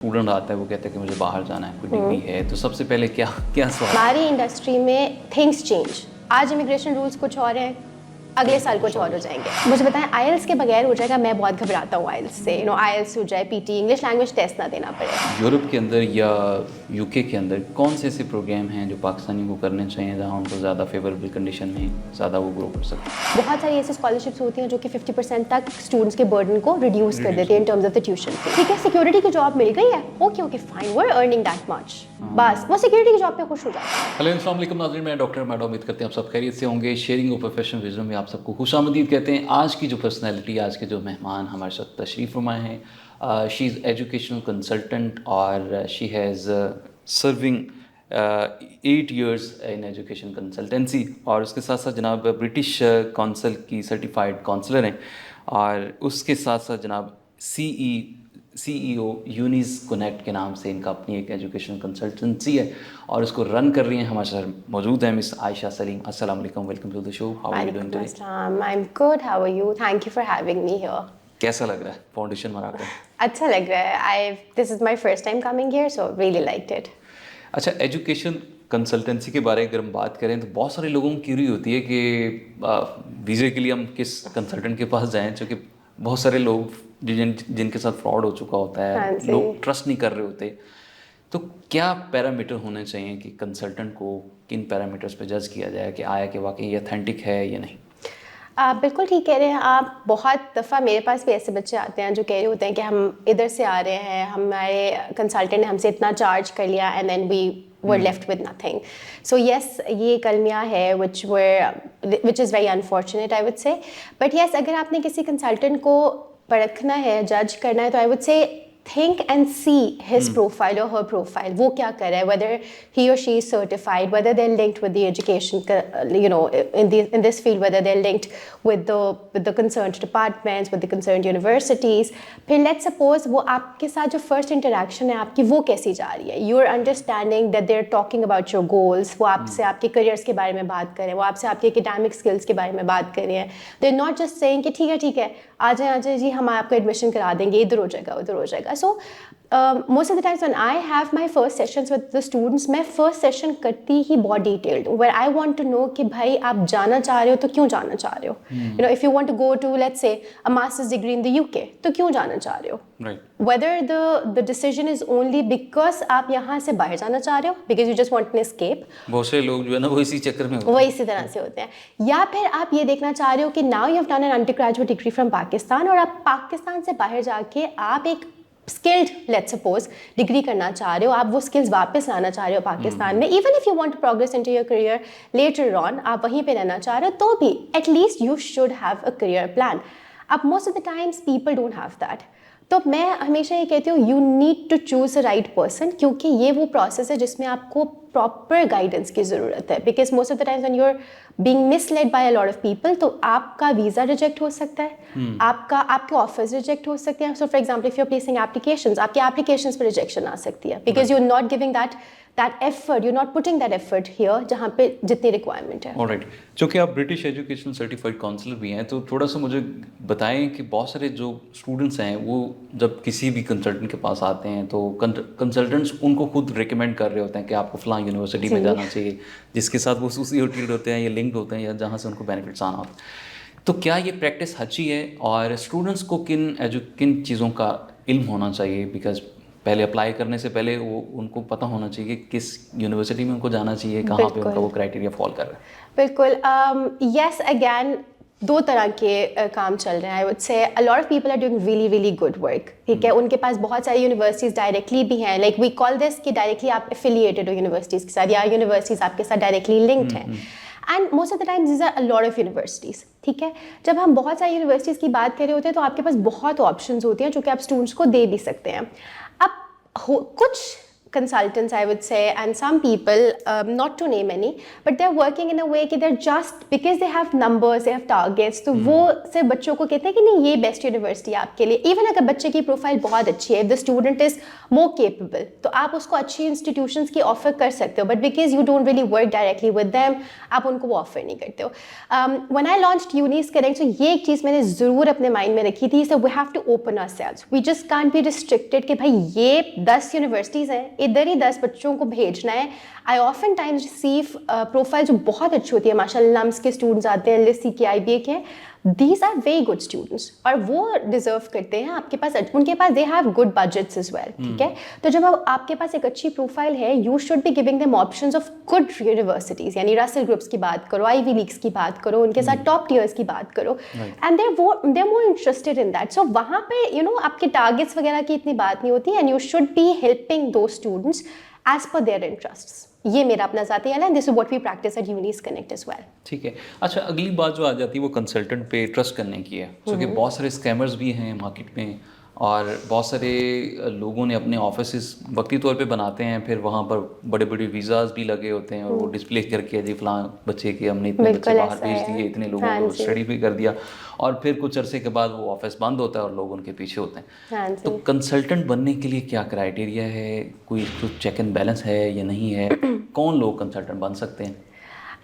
Student आता है वो कहता है कि मुझे बाहर जाना है, कोई डिग्री है, तो सबसे पहले क्या सवाल? हमारी इंडस्ट्री में थिंग्स चेंज. आज इमिग्रेशन रूल्स कुछ और हैं, अगले साल कुछ और हो जाएंगे. मुझे बताएं आईएलएस के बगैर हो जाएगा, मैं बहुत घबराता हूँ आईएलएस से. आईएलएस हो जाए, पीटी इंग्लिश लैंग्वेज टेस्ट ना देना पड़े. यूरोप के अंदर या यूके के अंदर कौन से ऐसे प्रोग्राम हैं जो पाकिस्तानी को करने चाहिए जहाँ उनको ज़्यादा फेवरेबल कंडीशन में ज़्यादा वो ग्रो कर सकते हैं? बहुत सारी ऐसी स्कॉलरशिप्स होती हैं जो कि 50% तक स्टूडेंट्स के बर्डन को रिड्यूस कर देती हैं in terms of the tuition fee. ठीक है, सिक्योरिटी की जॉब मिल गई है, okay fine, we are earning that much, बस वो सिक्योरिटी की जॉब पे खुश हो जाता है. हेलो अस्सलाम वालेकुम नाज़रीन, मैं डॉक्टर मैडम, उम्मीद करते हैं आप सब खैरियत से होंगे. शेयरिंग ऑफ प्रोफेशनल विजडम में आप सबको खुशामदीद कहते हैं. आज की जो पर्सनैलिटी, आज के जो मेहमान हमारे साथ तशरीफ़ फरमाए हैं, शी इज़ एजुकेशनल कंसल्टेंट और she has serving 8 years in education consultancy, और उसके साथ साथ जनाब ब्रिटिश काउंसिल की सर्टिफाइड काउंसलर हैं, और उसके साथ साथ जनाब CEO यूनिस कनेक्ट के नाम से इनका अपनी एक एजुकेशन कंसल्टेंसी है और उसको रन कर रही हैं. हमारे साथ मौजूद हैं मिस आयशा सलीम. अस्सलाम वालेकुम, welcome to the show. How are you doing today? I am good, how are you? Thank you for having me here. कैसा लग रहा है फाउंडेशन बना कर? अच्छा लग रहा है. This is my first time coming here, so really liked it. अच्छा, एजुकेशन कंसल्टेंसी के बारे में अगर हम बात करें तो बहुत सारे लोगों को क्यूरी होती है कि वीज़े के लिए हम किस कंसल्टेंट के पास जाएं, क्योंकि बहुत सारे लोग जिनके साथ फ्रॉड हो चुका होता है, लोग ट्रस्ट नहीं कर रहे होते. तो क्या पैरामीटर होने चाहिए कि कंसल्टेंट को किन पैरामीटर्स पे जज किया जाए कि आया कि वाकई ये ऑथेंटिक है या नहीं? आप बिल्कुल ठीक कह रहे हैं. आप बहुत दफ़ा मेरे पास भी ऐसे बच्चे आते हैं जो कह रहे होते हैं कि हम इधर से आ रहे हैं, हमारे कंसल्टेंट ने हमसे इतना चार्ज कर लिया and then we were left with nothing. So yes, ये कलमिया है which is very unfortunate I would say. But yes, अगर आपने किसी कंसल्टेंट को परखना है, जज करना है, तो आई वुड से think and see his profile or her profile. वो क्या कर रहा है, whether he or she is certified, whether they're linked with the education, in this field, whether they're linked with the concerned departments, with the concerned universities. फिर let's suppose वो आपके साथ जो first interaction है आपकी, वो कैसी जा रही है. You're understanding that they're talking about your goals. वो आपसे आपके careers के बारे में बात कर रहे हैं, वो आपसे आपके academic skills के बारे में बात कर रहे हैं. They're not just saying कि ठीक है आ जाए जी, हम आपको एडमिशन करा देंगे, इधर हो जाएगा उधर हो जाएगा. So most of the times when I have my first sessions with the students, मैं first session करती ही बहुत detailed, where I want to know कि भाई आप जाना चाह रहे हो तो क्यों जाना चाह रहे हो. If you want to go to, let's say, a master's degree in the UK, तो क्यों जाना चाह रहे हो. Right. Whether the decision is only because आप यहाँ से बाहर जाना चाह रहे हो, because you just want an escape. बहुत से लोग जो है ना वो इसी चक्कर में होते हैं. वो इसी तरह से होते हैं. या फिर आप ये देखना चाह रहे हो कि now you have done an undergraduate degree from Pakistan, और आप पाकिस्तान से बाहर जाके आप एक स्किल्ड, लेट्स सपोज, डिग्री करना चाह रहे हो, आप वो स्किल्स वापस लाना चाह रहे हो पाकिस्तान में. Even if you want to progress into your career later on, आप वहीं पे रहना चाह रहे हो, तो भी at least you should have a career plan. अब most of the times people don't have that. तो मैं हमेशा ये कहती हूँ, you need to choose a right person, क्योंकि ये वो प्रोसेस है जिसमें आपको प्रॉपर गाइडेंस की ज़रूरत है. Because most of the times when you are being misled by a lot of people, तो आपका वीज़ा रिजेक्ट हो सकता है, आपके ऑफर्स रिजेक्ट हो सकते हैं. So for example, if you are placing applications, आपके एप्लीकेशंस पर रिजेक्शन आ सकती है, because you are not giving that effort, you not putting that effort here जहाँ पे जितनी रिक्वायरमेंट है. ऑलराइट. क्योंकि आप ब्रिटिश एजुकेशन सर्टिफाइड काउंसलर भी हैं, तो थोड़ा सा मुझे बताएं कि बहुत सारे जो स्टूडेंट्स हैं वो जब किसी भी कंसल्टेंट के पास आते हैं तो कंसल्टेंट्स उनको खुद रिकमेंड कर रहे होते हैं कि आपको फलां यूनिवर्सिटी में जाना चाहिए, जिसके साथ वो एसोसिएटेड होते हैं या लिंक्ड होते हैं या जहाँ से उनको बेनिफिट्स आना होता है. तो क्या ये प्रैक्टिस अच्छी है, और स्टूडेंट्स को किन चीज़ों का इल्म होना चाहिए? बिकॉज पहले अप्लाई करने से पहले वो उनको पता होना चाहिए कि किस यूनिवर्सिटी में उनको जाना चाहिए, कहाँ पे उनका वो क्राइटेरिया फॉल कर रहा है. बिल्कुल. यस, अगैन दो तरह के काम चल रहे हैं. I would say a lot of people are doing really really good work. ठीक है, उनके पास बहुत सारी यूनिवर्सिटीज़ डायरेक्टली भी हैं. लाइक वी कॉल दिस कि डायरेक्टली आप एफिलिएटेड हो यूनिवर्सिटीज़ के साथ, या यूनिवर्सिटीज़ आपके साथ डायरेक्टली लिंक्ड हैं. And most of the times these are a lot of universities. ठीक है, जब हम बहुत सारी यूनिवर्सिटीज़ की बात कर रहे होते हैं तो आपके पास बहुत ऑप्शंस होती हैं जो कि आप स्टूडेंट्स को दे भी सकते हैं. अब कुछ consultants, I would say, and some people, not to name any, but they're working in a way कि they're just because they have numbers, they have targets, तो वो सिर्फ बच्चों को कहते हैं कि नहीं ये बेस्ट यूनिवर्सिटी आपके लिए. इवन अगर बच्चे की प्रोफाइल बहुत अच्छी है, if the student is more capable, तो आप उसको अच्छी इंस्टीट्यूशंस की ऑफर कर सकते हो, but because you don't really work directly with them, आप उनको वो ऑफर नहीं करते हो. When I launched Unis Connect, so ये एक चीज़ मैंने ज़रूर अपने माइंड में रखी थी, so we have to open ourselves. We just can't be restricted कि भाई ये 10 यूनिवर्सिटीज़ हैं, इधर ही 10 बच्चों को भेजना है. I often times receive profile जो बहुत अच्छी होती है, माशाल्लाह नम्स के स्टूडेंट्स आते हैं, LSE के, IBA के, these are very good students और वो डिजर्व करते हैं आपके पास, उनके पास they have good budgets as well. ठीक है, तो जब आपके पास एक अच्छी प्रोफाइल है, you should be giving them options of good universities, यानी रसेल ग्रुप्स की बात करो, आईवी लीग्स की बात करो, उनके साथ टॉप टीयर्स की बात करो, and they are more interested in that. So वहाँ पे यू नो आपके टारगेट्स वगैरह की इतनी बात नहीं होती, and you should be helping दो students as per their interests. ये मेरा अपना ज़ाती है, this is what we practice at Unis connect as well. ठीक है. अच्छा, अगली बात जो आ जाती है वो कंसल्टेंट पे ट्रस्ट करने की है. क्योंकि बहुत सारे स्कैमर्स भी हैं मार्केट में और बहुत सारे लोगों ने अपने ऑफिस वक्ती तौर पे बनाते हैं, फिर वहाँ पर बड़े बड़े वीज़ाज़ भी लगे होते हैं और वो डिस्प्ले करके जी फलां बच्चे के हमने इतने बच्चे बाहर भेज दिए, इतने लोगों को स्टडी भी कर दिया, और फिर कुछ अरसे के बाद वो ऑफिस बंद होता है और लोग उनके पीछे होते हैं. तो कंसल्टेंट बनने के लिए क्या क्राइटेरिया है, कोई कुछ चेक एंड बैलेंस है या नहीं है, कौन लोग कंसल्टेंट बन सकते हैं?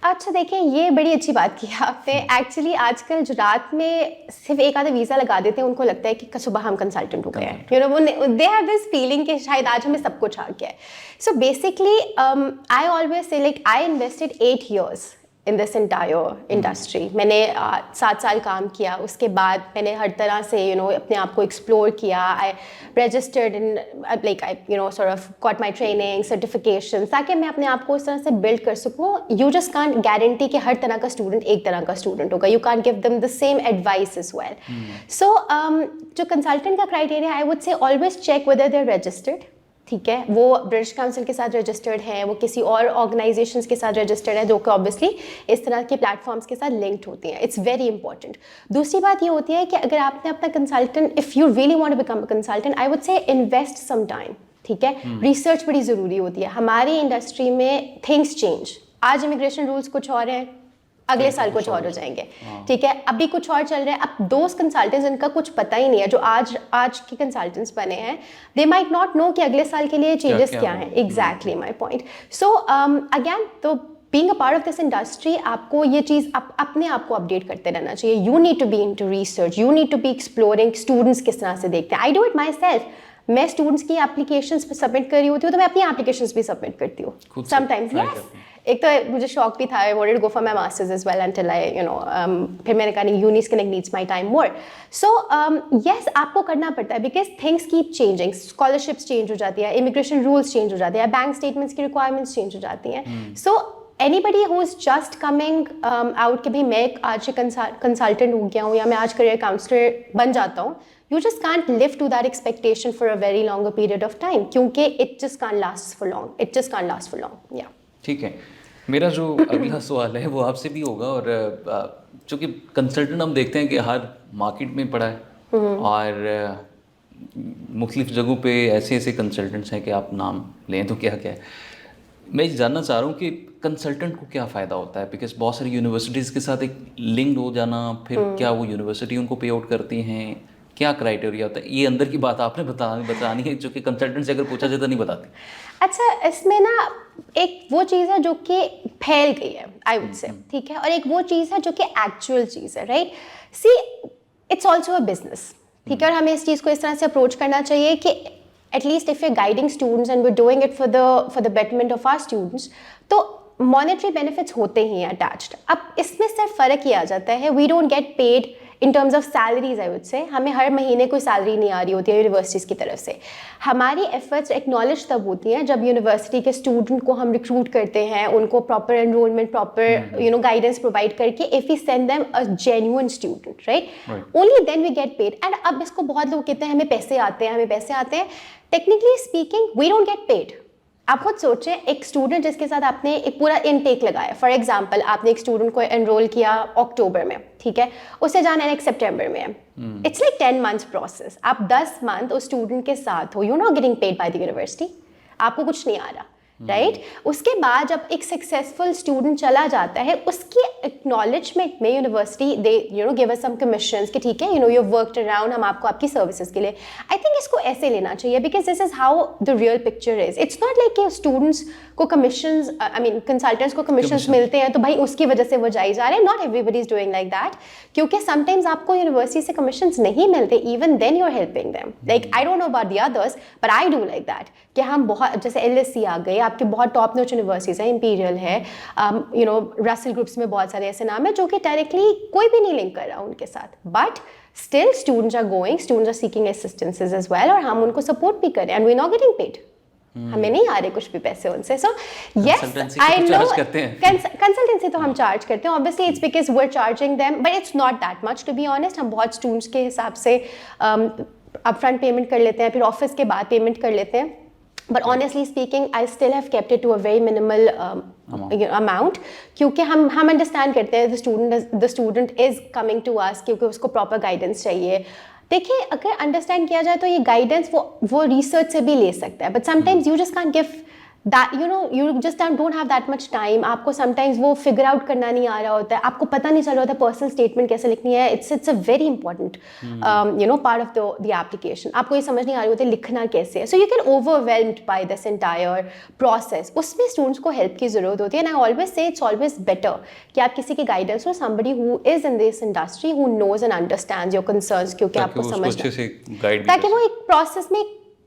अच्छा देखिए, ये बड़ी अच्छी बात की आपने. एक्चुअली आजकल जो रात में सिर्फ एक आधा वीज़ा लगा देते हैं, उनको लगता है कि सुबह हम कंसल्टेंट हो गए हैं, you know, they have this feeling कि शायद आज हमें सब कुछ आ गया है. सो बेसिकली आई ऑलवेज से like I invested 8 years in this entire industry. मैंने 7 साल काम किया, उसके बाद मैंने हर तरह से यू नो अपने आप को एक्सप्लोर किया. आई registered in like I you no sort of got my training certification, ताकि मैं अपने आप को उस तरह से बिल्ड कर सकूँ. यू जस्ट कांट गारंटी कि हर तरह का स्टूडेंट एक तरह का स्टूडेंट होगा. You can't give them the same advice as well. So जो कंसल्टेंट का criteria, I would say always check whether they are registered. ठीक है, वो ब्रिटिश काउंसिल के साथ रजिस्टर्ड है, वो किसी और ऑर्गेनाइजेशंस के साथ रजिस्टर्ड है, जो कि ऑब्वियसली इस तरह के प्लेटफॉर्म्स के साथ लिंक्ड होती हैं. It's very important. दूसरी बात ये होती है कि अगर आपने अपना consultant, if you really want to become a consultant, I would say invest some time. ठीक है, रिसर्च बड़ी ज़रूरी होती है. हमारी इंडस्ट्री में थिंग्स चेंज. आज इमिग्रेशन रूल्स कुछ और हैं, अगले साल कुछ और हो जाएंगे. ठीक है, अभी कुछ और चल रहा है. अब दो कंसल्टेंट्स इनका कुछ पता ही नहीं है, जो आज के कंसल्टेंट्स बने हैं, दे माइट नॉट नो कि अगले साल के लिए चेंजेस क्या हैं. Exactly my point. So again, तो being a part of this industry, आपको ये चीज़ अपने आप को अपडेट करते रहना चाहिए. You need to be into research, you need to be exploring students किस तरह से देखते हैं. I do it myself. मैं स्टूडेंट्स की एप्लीकेशंस सबमिट कर रही होती हूँ, तो मैं अपनी एप्लीकेशंस भी सबमिट करती हूँ समटाइम्स. यस, एक तो मुझे शौक भी था, I wanted to go for my masters as well until I you know, फिर मैंने कहा नहीं, Unis connect needs my time more. So yes, आपको करना पड़ता है because things keep changing. Scholarships change हो जाती है, इमिग्रेशन रूल्स चेंज हो जाते हैं, बैंक स्टेटमेंट्स की रिक्वायरमेंट्स चेंज हो जाती हैं. So anybody who is just coming out कि भाई मैं आज कंसल्टेंट हो गया हूँ या मैं आज करियर काउंसलर बन जाता हूँ, you just can't live to that expectation for a very longer period of time, क्योंकि it just can't last for long. It just can't last for long. Yeah. ठीक है, मेरा जो अगला सवाल है वो आपसे भी होगा. और चूँकि कंसल्टेंट हम देखते हैं कि हर मार्केट में पड़ा है और मुख्तलिफ जगहों पे ऐसे ऐसे कंसल्टेंट्स हैं कि आप नाम लें तो क्या क्या है. मैं जानना चाह रहा हूँ कि कंसल्टेंट को क्या फ़ायदा होता है, बिकॉज बहुत सारी यूनिवर्सिटीज़ के साथ एक लिंक्ड हो जाना, फिर क्या वो यूनिवर्सिटी उनको पे आउट करती हैं, क्या क्राइटेरिया होता है? ये अंदर की बात आपने बतानी है, जो कि कंसल्टेंट से अगर पूछा जाए तो नहीं बताते. अच्छा, इसमें ना एक वो चीज़ है जो कि फैल गई है, आई वुड से. ठीक है, और एक वो चीज़ है जो कि एक्चुअल चीज़ है. Right, see it's also a business. ठीक है, और हमें इस चीज़ को इस तरह से अप्रोच करना चाहिए कि at least if you guiding students and we doing it for the betterment of our students, तो मॉनेटरी बेनिफिट्स होते ही हैं अटैच्ड. अब इसमें सिर्फ फ़र्क ये आ जाता है, we don't get paid in terms of salaries. I would say हमें हर महीने कोई सैलरी नहीं आ रही होती है यूनिवर्सिटीज़ की तरफ से. हमारी एफर्ट्स एक्नॉलेज तब होती हैं जब यूनिवर्सिटी के स्टूडेंट को हम रिक्रूट करते हैं, उनको proper enrolment, proper you know guidance provide करके, if we send them a genuine student, right, only then we get paid. And अब इसको बहुत लोग कहते हैं हमें पैसे आते हैं, हमें पैसे आते हैं. Technically speaking we don't get paid. आप खुद सोचें, एक स्टूडेंट जिसके साथ आपने एक पूरा इनटेक लगाया, फॉर एग्जांपल आपने एक स्टूडेंट को एनरोल किया अक्टूबर में, ठीक है, उससे जाना है सितंबर में. It's like 10 months process. आप 10 month उस स्टूडेंट के साथ हो, you not getting paid by the university. आपको कुछ नहीं आ रहा, राइट? उसके बाद जब एक सक्सेसफुल स्टूडेंट चला जाता है, उसकी एक्नॉलेजमेंट में university they give us some commissions कि ठीक है, यू वर्कड अराउंड, हम आपको आपकी सर्विसेज के लिए. आई थिंक इसको ऐसे लेना चाहिए, because this is how the real picture is. It's not like कि स्टूडेंट्स को कमीशंस, आई मीन कंसल्टेंट्स को कमीशंस मिलते हैं तो भाई उसकी वजह से वो जाई जा रहे हैं. Not everybody is doing like that, क्योंकि समटाइम्स आपको यूनिवर्सिटी से कमीशंस नहीं मिलते, even then you are helping them. Like I don't know about the others, but I do like that कि हम बहुत, जैसे LSE आ गए, आपके बहुत टॉप नॉच यूनिवर्सिटीज़ हैं, इंपीरियल है, रसल ग्रुप्स में बहुत सारे ऐसे नाम हैं जो कि डायरेक्टली कोई भी नहीं लिंक कर रहा उनके साथ, but still students are going, students are seeking assistances as well, और हम उनको सपोर्ट भी करें, and we not getting paid. हमें नहीं आ रहे कुछ भी पैसे उनसे. So yes, I know consultancy तो हम चार्ज करते हैं, obviously it's because we are charging them, but it's not that much to be honest. हम बहुत स्टूडेंट्स के हिसाब से अपफ्रंट पेमेंट कर लेते हैं, फिर ऑफिस के बाद पेमेंट कर लेते हैं. But honestly speaking, I still have kept it to a very minimal amount, क्योंकि हम understand करते हैं the student is coming to us क्योंकि उसको proper guidance चाहिए. देखिए, अगर अंडरस्टैंड किया जाए तो ये गाइडेंस वो रिसर्च से भी ले सकता है, but sometimes you just can't give that, you just don't have that much time. आपको समटाइम्स वो फिगर आउट करना नहीं आ रहा होता है, आपको पता नहीं चल रहा होता पर्सनल स्टेटमेंट कैसे लिखनी है. It's a very important part of the application. आपको ये समझ नहीं आ रही होती लिखना कैसे है, so you can overwhelmed by this entire process. उसमें स्टूडेंट्स को हेल्प की जरूरत होती है, and I always say it's always better कि आप किसी की गाइडेंस हो, somebody who is in this industry, who knows and understands your concerns, क्योंकि आपको समझना, ताकि वो एक प्रोसेस में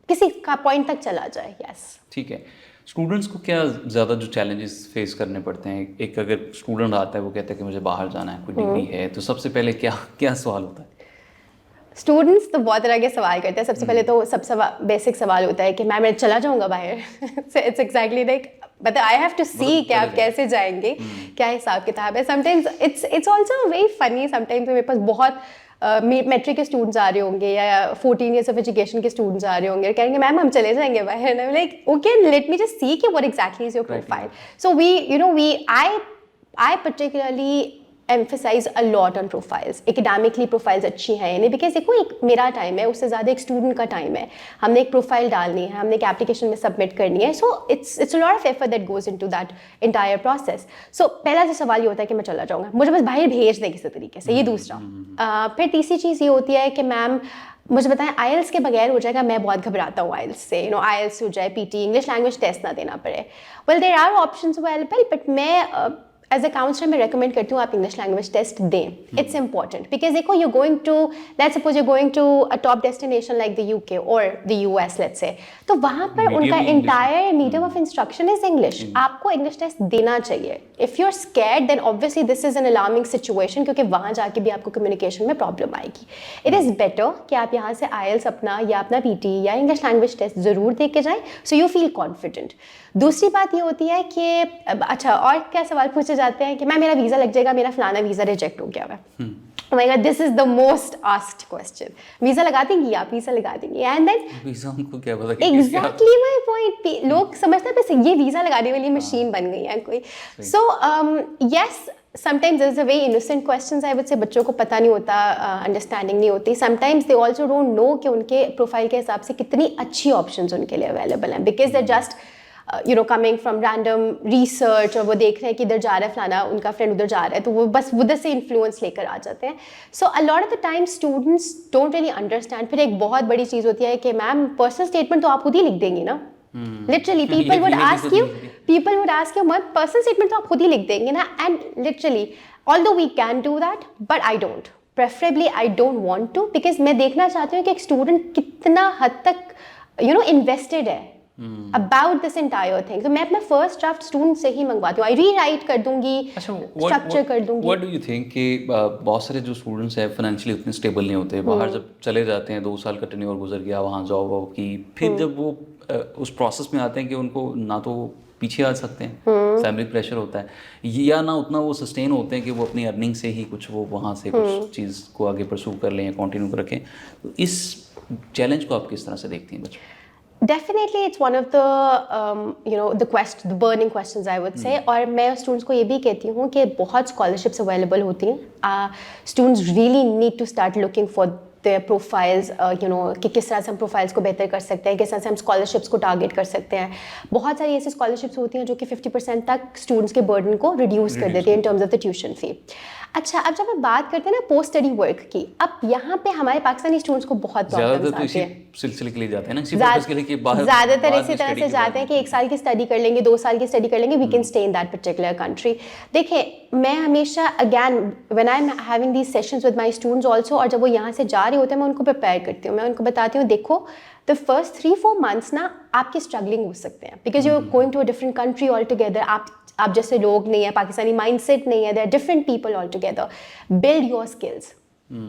किसी का पॉइंट तक चला जाए. यस, ठीक है. स्टूडेंट्स को क्या ज़्यादा जो चैलेंजेस फेस करने पड़ते हैं? एक अगर स्टूडेंट आता है, वो कहता है कि मुझे बाहर जाना है, कोई डिग्री है, तो सबसे पहले क्या सवाल होता है? स्टूडेंट्स तो बहुत तरह के सवाल करते हैं. सबसे पहले तो सबसे बेसिक सवाल होता है कि मैं चला जाऊंगा बाहर. It's exactly like, but I have to see कि आप कैसे जाएंगे, क्या हिसाब किताब है. Sometimes it's also very funny. Sometimes मेरे पास बहुत मेट्रिक के स्टूडेंट्स आ रहे होंगे या 14 years ऑफ एजुकेशन के स्टूडेंट्स आ रहे होंगे, कहेंगे मैम हम चले जाएंगे बाहर. Like okay, let me just see कि what exactly is your profile. So I particularly emphasize a lot on profiles. Academically profiles अच्छी हैं यानी, because देखो एक मेरा टाइम है, उससे ज़्यादा एक स्टूडेंट का टाइम है. हमने एक प्रोफाइल डालनी है, हमने एक एप्लीकेशन में सबमिट करनी है. So it's a lot of effort that goes into that entire process. So पहला जो सवाल ये होता है कि मैं चला जाऊँगा, मुझे बस बाहर भेज दें किसी तरीके से. ये दूसरा. फिर तीसरी चीज़ ये होती है कि मैम मुझे बताएं IELTS के बगैर हो जाएगा. मैं बहुत घबराता हूँ IELTS से. IELTS हो जाए, PT इंग्लिश लैंग्वेज टेस्ट ना देना पड़े. Well there are options available, but मैं एज अ काउंसलर मैं रेकमेंड करती हूँ आप इंग्लिश लैंग्वेज टेस्ट दें. इट्स इंपॉर्टेंट बिकॉज देखो, you going to, let's suppose you going to a top destination like the UK और द US लेट्स से, तो वहाँ पर उनका entire medium of instruction is English. आपको इंग्लिश टेस्ट देना चाहिए. If you are scared then obviously this is an alarming situation, क्योंकि वहाँ जाके भी आपको कम्युनिकेशन में प्रॉब्लम आएगी. इट इज़ बेटर कि आप यहाँ से IELTS अपना या अपना PT या इंग्लिश लैंग्वेज टेस्ट ज़रूर दे के जाएँ, सो यू फील कॉन्फिडेंट. दूसरी बात ये होती है कि अच्छा, और क्या सवाल पूछे जाते हैं कि मैम मेरा वीज़ा लग जाएगा, मेरा फलाना वीज़ा रिजेक्ट हो गया है. Oh my God, this is the most asked question. Visa लगा देंगी आप, वीज़ा लगा देंगी, and then वीज़ा उनको क्या पता? Exactly my point. लोग समझते हैं बस ये वीज़ा लगाने वाली मशीन बन गई है कोई. So yes, sometimes there's a very innocent questions. I would say बच्चों को पता नहीं होता, अंडरस्टैंडिंग नहीं होती. Sometimes they also don't know कि उनके प्रोफाइल के हिसाब से कितनी अच्छी ऑप्शंस उनके लिए अवेलेबल हैं, because they're just coming from random research, और वो देख रहे हैं कि इधर जा रहा है फलाना, उनका फ्रेंड उधर जा रहा है, तो वो बस उधर से इन्फ्लुएंस लेकर आ जाते हैं. So a lot of the time students don't really understand. फिर एक बहुत बड़ी चीज़ होती है कि मैम पर्सनल स्टेटमेंट तो आप खुद ही लिख देंगी ना. Literally people would ask you ma'am personal statement तो आप खुद ही लिख देंगे ना. And literally although we can do that, but I don't, preferably I don't want to, because मैं देखना चाहती हूँ कि एक स्टूडेंट कितना हद तक इन्वेस्टेड है about this entire thing. तो मैं अपना फर्स्ट ड्राफ्ट स्टूडेंट से ही मंगवाती हूँ. आई रीराइट कर दूंगी, स्ट्रक्चर कर दूंगी. व्हाट डू यू थिंक कि बहुत सारे जो स्टूडेंट्स हैं फाइनेंशियली उतने स्टेबल नहीं होते, बाहर जब चले जाते हैं, 2 साल का टेन्योर गुजर गया, वहाँ जॉब की, फिर जब वो उस प्रोसेस में आते हैं कि उनको ना तो पीछे आ सकते हैं, फैमिली प्रेशर होता है, या ना उतना वो सस्टेन होते हैं कि वो अपनी अर्निंग से ही कुछ वो वहाँ से कुछ चीज़ को आगे परस्यू कर लें या कंटिन्यू रखें. तो इस चैलेंज को आप किस तरह से देखती हैं बच्चों? Definitely it's one of the the burning questions I would say. और मैं स्टूडेंट्स को ये भी कहती हूँ कि बहुत स्कॉलरशिप्स अवेलेबल होती हैं. Students really need to start looking for their profiles, کہ کس طرح سے ہم پروفائلس کو بہتر کر سکتے ہیں, کس طرح سے ہم اسکالرشپس کو ٹارگیٹ کر سکتے ہیں. بہت ساری ایسی اسکالرشپس ہوتی ہیں جو کہ 50% تک اسٹوڈنٹس کے برڈن کو ریڈیوس کر دیتی ہیں in terms of the tuition fee. اچھا, اب جب ہم بات کرتے ہیں نا پوسٹ اسٹڈی ورک کی, اب یہاں پہ ہمارے پاکستانی اسٹوڈنٹس کو بہت پرابلمس آتی ہیں. سلسلے کے لیے جاتے ہیں نا, زیادہ تر اسی طرح سے جاتے ہیں کہ 1 سال کی اسٹڈی کر لیں گے, 2 سال کی اسٹڈی کر لیں گے, we can stay in that particular country. دیکھیں, میں ہمیشہ again when I am having these sessions with my students also, اور جب وہ یہاں سے جا رہے ہوتے ہیں میں ان کو پریپیئر کرتی ہوں, میں ان کو بتاتی ہوں دیکھو the first 3-4 months نا آپ کی اسٹرگلنگ ہو سکتے ہیں, because you are going to a different country all together. آپ جیسے لوگ نہیں ہیں, پاکستانی مائنڈ سیٹ نہیں ہے, they are different people all together. Build your skills,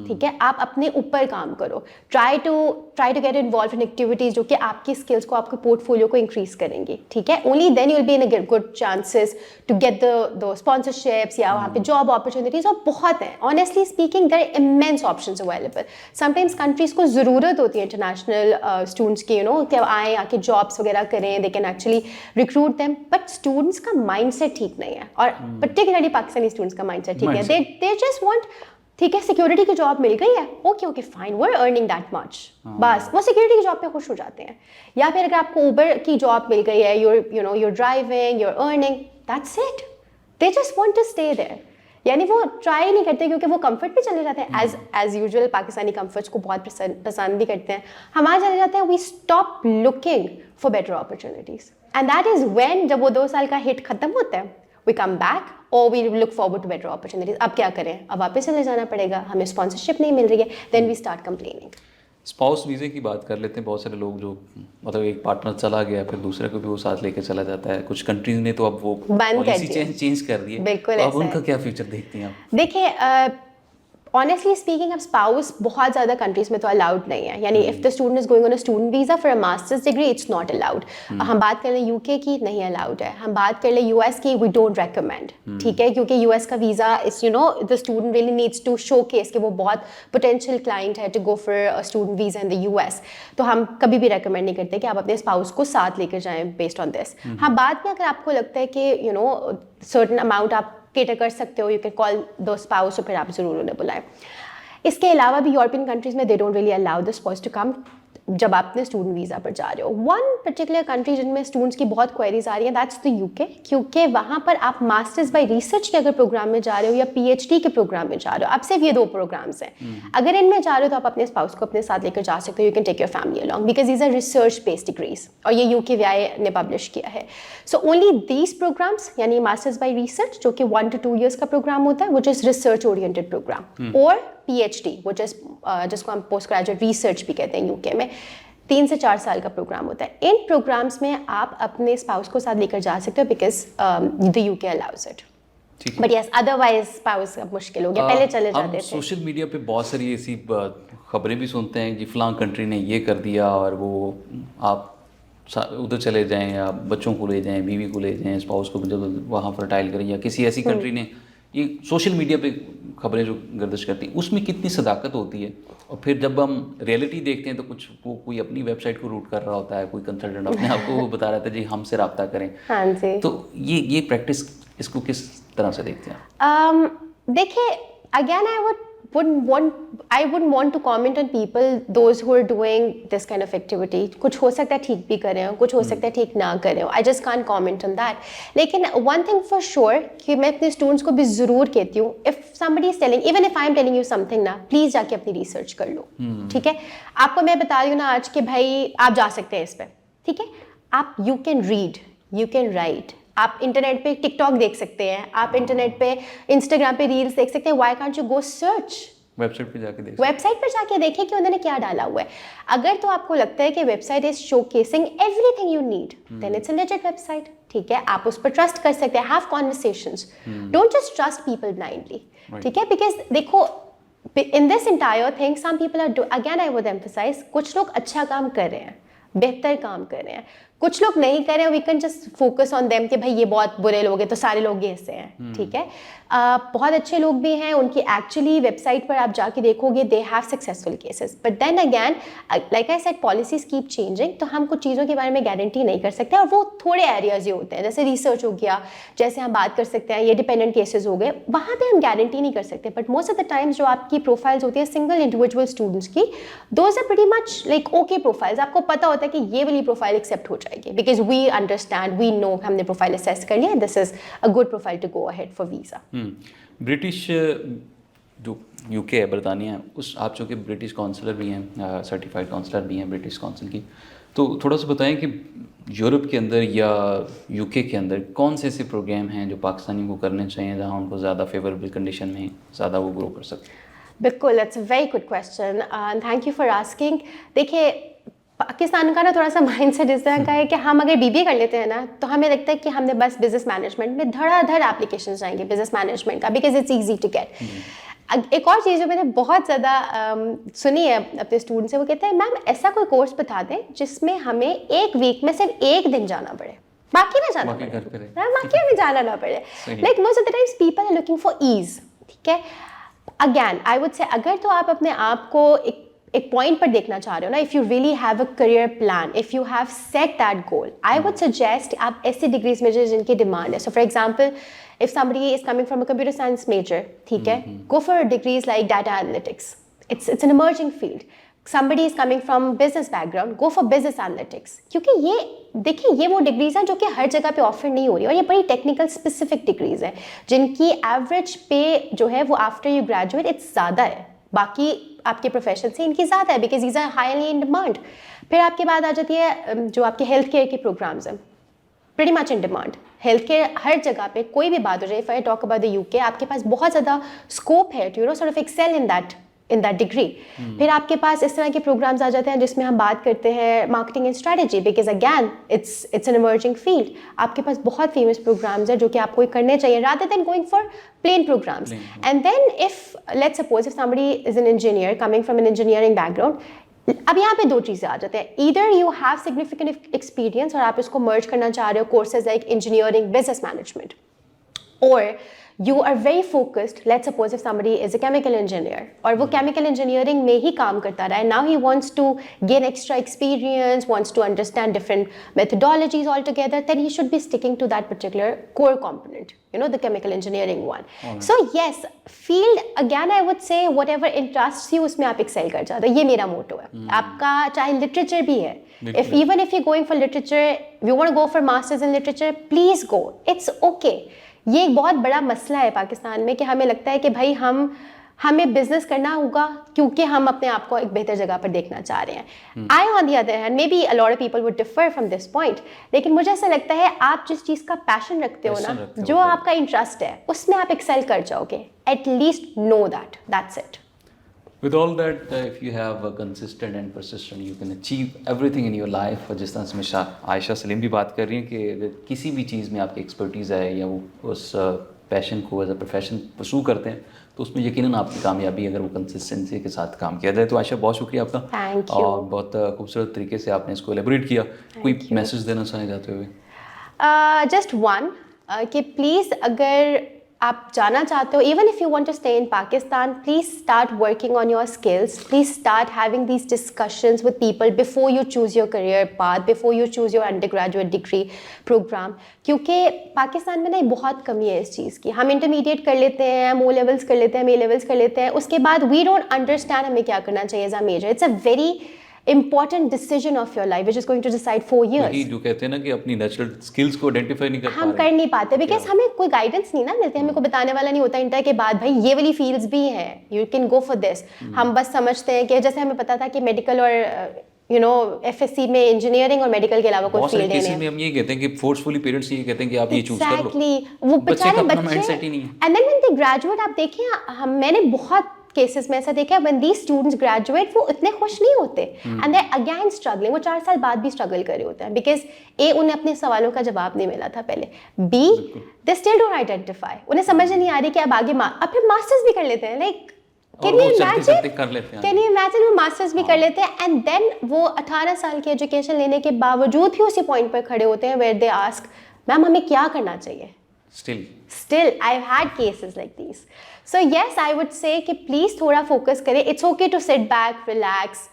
ٹھیک ہے, آپ اپنے اوپر کام کرو, try to get involve in activities جو کہ آپ کی اسکلس کو, آپ کے پورٹ فولیو کو انکریز کریں گی, ٹھیک ہے. Only then you will be in a good chances to get the sponsorships یا وہاں پہ جاب اپرچونیٹیز, اور بہت ہیں honestly speaking, there are immense options available. Sometimes countries کو ضرورت ہوتی ہے انٹرنیشنل اسٹوڈنٹس کی, کہ آئیں آ کے جابس وغیرہ کریں, they can actually recruit them, but students کا مائنڈ سیٹ ٹھیک نہیں ہے, اور پرٹیکولرلی پاکستانی اسٹوڈنٹس کا مائنڈ سیٹ ٹھیک ہے. دے جسٹ وانٹ, ٹھیک ہے, سیکورٹی کی جاب مل گئی ہے, okay fine, we are earning that much, بس وہ سیکورٹی کی جاب پہ خوش ہو جاتے ہیں. یا پھر اگر آپ کو اوبر کی جاب مل گئی ہے, your driving, your earning, that's it. They just want to stay there. یعنی وہ ٹرائی نہیں کرتے کیونکہ وہ کمفرٹ پہ چلے جاتے ہیں. ایز یوزول پاکستانی کمفرٹس کو بہت پسند بھی کرتے ہیں, ہمارے چلے جاتے ہیں. We stop looking for better opportunities, and that is when, جب وہ 2 سال کا ہٹ ختم ہوتا ہے, we come back or we look forward to better opportunities. اب کیا کریں, اب واپس چلے جانا پڑے گا, ہمیں اسپانسرشپ نہیں مل رہی ہے, then we start complaining. Spouse ویزے کی بات کر لیتے ہیں. بہت سارے لوگ جو مطلب ایک پارٹنر چلا گیا پھر دوسرے کو بھی وہ ساتھ لے کے چلا جاتا ہے. کچھ کنٹریز نے تو اب وہ پالیسی چینج کر دی ہے. بالکل, اب ان کا کیا فیوچر دیکھتی ہیں آپ؟ دیکھیں, honestly speaking, اب اسپاؤس بہت زیادہ کنٹریز میں تو الاؤڈ نہیں ہے. یعنی if the student is going on a student visa for a master's degree, it's not allowed. ہم بات کر لیں یو کے کی, نہیں الاؤڈ ہے. ہم بات کر لیں یو ایس کی, وی ڈونٹ ریکمینڈ, ٹھیک ہے, کیونکہ یو ایس کا visa is the student really needs to show case کہ وہ بہت پوٹینشیل کلائنٹ ہے to go for student visa in the U S. تو ہم کبھی بھی ریکمینڈ نہیں کرتے کہ آپ اپنے اسپاؤس کو ساتھ لے کر جائیں بیسڈ آن دس. ہاں, بعد میں اگر آپ کو لگتا ہے کہ سرٹن اماؤنٹ آپ کیٹر کر سکتے ہو, you can call to spouse, اور پھر آپ ضرور انہیں بلائیں. اس کے علاوہ بھی یورپین کنٹریز میں they don't really allow the spouse to come جب آپ اپنے اسٹوڈنٹ ویزا پر جا رہے ہو. ون پرٹیکولر کنٹری جن میں اسٹوڈنٹس کی بہت کوئریز آ رہی ہیں, دیٹس دا یو کے, کیونکہ وہاں پر آپ ماسٹرز بائی ریسرچ کے اگر پروگرام میں جا رہے ہو یا پی ایچ ڈی کے پروگرام میں جا رہے ہو, اب صرف یہ 2 پروگرامس ہیں. اگر ان میں جا رہے ہو تو آپ اپنے اسپاؤس کو اپنے ساتھ لے کر جا سکتے ہو. You can take your family along because these are research based degrees, اور یہ یو کے وی آئی نے پبلش کیا ہے. سو اونلی دیز پروگرامس, یعنی ماسٹرز بائی ریسرچ جو کہ 1 to 2 years کا پروگرام ہوتا ہے, وچ از ریسرچ اورینٹیڈ پروگرام, اور پی ایچ ڈی وچ از جس کو ہم پوسٹ گریجویٹ ریسرچ بھی کہتے ہیں یو کے میں, 3 سے 4 سال کا پروگرام ہوتا ہے. ان پروگرامس میں آپ اپنے اسپاؤس کو ساتھ لے کر جا سکتے ہو بیکاز دی یو کے allows it. But yes, otherwise spouse اب مشکل ہو گیا, پہلے چلے جاتے تھے. سوشل میڈیا پہ بہت ساری ایسی خبریں بھی سنتے ہیں کہ فلاں کنٹری نے یہ کر دیا, اور وہ آپ ادھر چلے جائیں یا بچوں کو لے جائیں, بیوی کو لے جائیں, اسپاؤس کو جب وہاں فرٹائل کریں, یا کسی ایسی کنٹری نے, یہ سوشل میڈیا پہ خبریں جو گردش کرتی ہیں اس میں کتنی صداقت ہوتی ہے, اور پھر جب ہم ریئلٹی دیکھتے ہیں تو کچھ کوئی اپنی ویب سائٹ کو روٹ کر رہا ہوتا ہے, کوئی کنسلٹنٹ اپنے آپ کو بتا رہا تھا جی ہم سے رابطہ کریں. ہاں جی, تو یہ پریکٹس اس کو کس طرح سے دیکھتے ہیں؟ دیکھیں, again I wouldn't want to comment on people, those who are doing this kind of activity. کچھ ہو سکتا ہے ٹھیک بھی کریں, کچھ ہو سکتا ہے ٹھیک نہ کریں. I just can't comment on that. لیکن one thing for sure کہ میں اپنے اسٹوڈنٹس کو بھی ضرور کہتی ہوں, if somebody is telling, even if I am telling you something نا, پلیز جا کے اپنی ریسرچ کر لو, ٹھیک ہے. آپ کو میں بتا رہی ہوں نا آج کہ بھائی آپ جا سکتے ہیں اس پہ, ٹھیک ہے. آپ you can read, you can write, آپ انٹرنیٹ پہ ٹک ٹاک دیکھ سکتے ہیں, آپ انٹرنیٹ پہ انسٹاگرام پہ ریلس دیکھ سکتے ہیں. Why can't you go search, website پہ جا کے دیکھ, ویب سائٹ پر جا کے دیکھیں کہ انہوں نے کیا ڈالا ہوا ہے. اگر تو آپ کو لگتا ہے کہ website is showcasing everything you need, then it's a legit website, ٹھیک ہے. آپ اس پر ٹرسٹ کر سکتے ہیں, have conversations, don't just trust people blindly, ٹھیک ہے. بیکاز دیکھو, in this entire thing some people are again I would emphasize, کچھ لوگ اچھا کام کر رہے ہیں, بہتر کام کر رہے ہیں, कुछ लोग नहीं करें, we can just focus on them कि भाई ये बहुत बुरे लोग हैं तो सारे लोग ये ऐसे हैं, ठीक है. बहुत अच्छे लोग भी हैं, उनकी एक्चुअली वेबसाइट पर आप जाके देखोगे they have successful cases. But then again like I said policies keep changing, तो हम कुछ चीज़ों के बारे में गारंटी नहीं कर सकते. और वो थोड़े एरियाज ही होते हैं, जैसे रिसर्च हो गया, जैसे हम बात कर सकते हैं ये डिपेंडेंट केसेस हो गए, वहाँ पे हम गारंटी नहीं कर सकते. But most of the times जो आपकी प्रोफाइल्स होती है सिंगल इंडिविजुअल स्टूडेंट्स की, those are pretty much like okay profiles. आपको पता होता है कि ये वाली प्रोफाइल एक्सेप्ट हो जाएगी because we understand, we know, हमने प्रोफाइल असेस कर लिया, this is a good profile to go ahead for visa. British जो यूके है, बरतानिया है, उस आप चूँकि ब्रिटिश काउंसलर भी हैं, सर्टिफाइड काउंसलर भी हैं ब्रिटिश काउंसिल की, तो थोड़ा सा बताएं कि यूरोप के अंदर या यूके के अंदर कौन से ऐसे प्रोग्राम हैं जो पाकिस्तानी को करने चाहिए जहाँ उनको ज़्यादा फेवरेबल कंडीशन में ज़्यादा वो ग्रो कर सकते हैं. बिल्कुल, that's a very good question, thank you for asking. देखिए पाकिस्तान का ना थोड़ा सा माइंड सेट इस तरह का है कि हम अगर बीबीए कर लेते हैं ना तो हमें लगता है कि हमने बस बिजनेस मैनेजमेंट में धड़ाधड़ एप्लीकेशन जाएंगे बिजनेस मैनेजमेंट का, because it's easy to get. एक और चीज़ जो मैंने बहुत ज़्यादा सुनी है अपने स्टूडेंट से, वो कहते हैं मैम ऐसा कोई कोर्स बता दें जिसमें हमें एक वीक में सिर्फ एक दिन जाना पड़े, बाकी ना जाना पड़े, बाकी में जाना ना पड़े. Like most of the times people are looking for ease, ठीक है. अगैन आई वुड से अगर तो आप अपने आप को एक पॉइंट पर देखना चाह रहे हो ना, if you really have a career plan, if you have set that goal, I would suggest आप ऐसी डिग्रीज में जिनकी डिमांड है. सो for example if somebody is coming from a computer science major, ठीक है, go for degrees like data analytics. It's an emerging field. Somebody is coming from business background, go for business analytics. क्योंकि ये देखिए ये वो degrees हैं जो कि हर जगह पे ऑफर नहीं हो रही, और ये बड़ी टेक्निकल स्पेसिफिक डिग्रीज हैं जिनकी एवरेज पे जो है वो आफ्टर यू ग्रेजुएट इट्स ज़्यादा है बाकी आपके प्रोफेशन से, इनकी ज़्यादा है because these are highly in demand. फिर आपके बाद आ जाती है जो आपके हेल्थ केयर के प्रोग्राम्स हैं, pretty much in demand. Health care हर जगह पे कोई भी बात हो जाए, if I talk about the UK, आपके पास बहुत ज़्यादा स्कोप है to sort of excel in that degree. फिर आपके पास इस तरह के प्रोग्राम्स आ जाते हैं जिसमें हम बात करते हैं marketing and strategy, because again it's an emerging field. आपके पास बहुत फेमस प्रोग्राम्स हैं जो कि आपको करने चाहिए rather than going for plain programs. And then if let's suppose if somebody is an engineer coming from an engineering background, अब यहाँ पे दो चीज़ें आ जाते हैं, either you have significant experience और आप इसको मर्ज करना चाह रहे हो courses like engineering business management, और you are very focused. Let's suppose if somebody is a chemical engineer और वो chemical engineering में ही काम करता रहा है, now he wants to gain extra experience, wants to understand different methodologies altogether, then he should be sticking to that particular core component, the chemical engineering one. So yes, field again I would say whatever interests you उसमें आप excel कर जाते हो, ये मेरा मोटो है. आपका चाहे literature भी है, even if you're going for literature, if you want to go for masters in literature, please go, it's okay. ये एक बहुत बड़ा मसला है पाकिस्तान में कि हमें लगता है कि भाई हमें बिजनेस करना होगा क्योंकि हम अपने आप को एक बेहतर जगह पर देखना चाह रहे हैं. I on the other hand may be a lot of people would differ from this point, लेकिन मुझे ऐसा लगता है आप जिस चीज़ का पैशन रखते हो ना, जो आपका इंटरेस्ट है उसमें आप एक्सेल कर जाओगे. At least no that's it. With all that, if you have a consistent and persistent, you can achieve everything in your life. और जिस तरह से हमेशा आयशा सलीम भी बात कर रही हैं कि अगर किसी भी चीज़ में आपकी एक्सपर्टीज़ है या वो उस पैशन को एज अ प्रोफेशन परसू करते हैं तो उसमें यकीनन आपकी कामयाबी अगर वो कंसिस्टेंसी के साथ काम किया जाए. तो आयशा बहुत शुक्रिया आपका. Thank you. और बहुत खूबसूरत तरीके से आपने इसको एलेबोरेट किया. कोई मैसेज देना चाहे जाते हुए? जस्ट वन कि प्लीज़ अगर आप जाना चाहते हो, even if you want to stay in Pakistan, please start working on your skills. Please start having these discussions with people before you choose your career path, before you choose your undergraduate degree program. क्योंकि पाकिस्तान में ना बहुत कमी है इस चीज़ की. हम intermediate कर लेते हैं, हम ओ लेवल्स कर लेते हैं, हम ए लेवल्स कर लेते हैं, उसके बाद we don't understand हमें क्या करना चाहिए as a major. It's a very important decision of your life which is going to decide 4 years. यही जो कहते हैं ना कि अपनी नेचुरल स्किल्स को आइडेंटिफाई नहीं कर पा रहे, हम कर नहीं पाते बिकॉज हमें कोई गाइडेंस नहीं ना मिलती, हमें कोई बताने वाला नहीं होता इंटर के बाद भाई ये वाली फील्ड्स भी हैं, you can go for this. हम बस समझते हैं कि जैसे हमें पता था कि मेडिकल और एफएससी में इंजीनियरिंग और मेडिकल के अलावा कोई फील्ड नहीं है. हम ये कहते हैं कि फोर्सफुली पेरेंट्स ये कहते हैं कि आप ये चूज कर लो. एग्जैक्टली, वो बेचारे बच्चे and then when they graduate, आप देखिए मैंने बहुत केसेस में ऐसा देखा है व्हेन दीज स्टूडेंट्स ग्रेजुएट वो इतने खुश नहीं होते एंड दे अगेन स्ट्रगलिंग. वो 4 साल बाद भी स्ट्रगल कर रहे होते हैं बिकॉज ए उन्हें अपने सवालों का जवाब नहीं मिला था पहले, be they still don't identify, उन्हें समझ नहीं आ रही कि अब आगे अब फिर मास्टर्स भी कर लेते हैं. लाइक और वो चलते चलते कर लेते हैं। कैन यू इमेजिन वो मास्टर्स भी कर लेते हैं एंड देन वो 18 साल की एजुकेशन लेने के बावजूद भी उसी पॉइंट पर खड़े होते हैं वेयर दे आस्क मैम हमें क्या करना चाहिए. Still, I've had cases like these. So yes, I would say कि please थोड़ा focus करें. It's okay to sit back, relax,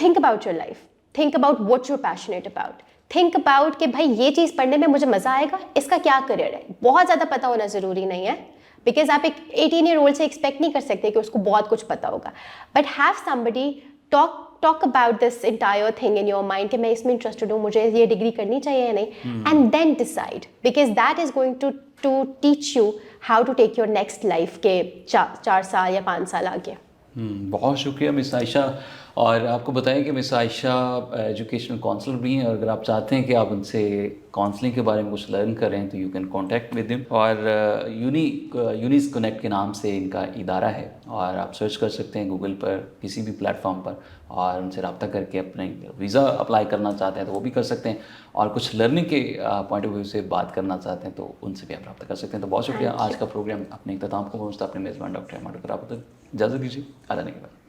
think about your life. Think about what you're passionate about. Think about कि भाई ये चीज़ पढ़ने में मुझे मज़ा आएगा, इसका क्या करियर है. बहुत ज़्यादा पता होना ज़रूरी नहीं है. Because आप एक 18-year-old से एक्सपेक्ट नहीं कर सकते कि उसको बहुत कुछ पता होगा. But have somebody talk about this entire thing in your mind कि मैं इसमें इंटरेस्टेड हूँ, मुझे ये डिग्री करनी चाहिए या नहीं, and then decide because that is going to teach you how to take your next life के 4 साल या 5 साल आगे. बहुत शुक्रिया मिस आयशा. और आपको बताएं कि मिस आयशा एजुकेशनल काउंसलर भी हैं और अगर आप चाहते हैं कि आप उनसे काउंसलिंग के बारे में कुछ लर्न करें तो you can contact with him. और यूनिस कनेक्ट के नाम से इनका इदारा है और आप सर्च कर सकते हैं गूगल पर किसी भी प्लेटफॉर्म पर और उनसे रब्ता करके अपने वीज़ा अप्लाई करना चाहते हैं तो वो भी कर सकते हैं और कुछ लर्निंग के पॉइंट ऑफ व्यू से बात करना चाहते हैं तो उनसे भी आप रब्ता कर सकते हैं. तो बहुत शुक्रिया. आज का प्रोग्राम अपने इख्तिताम को पहुँचता अपने मेज़बान डॉक्टर अहमद. आप इजाज़त दीजिए. आने के बाद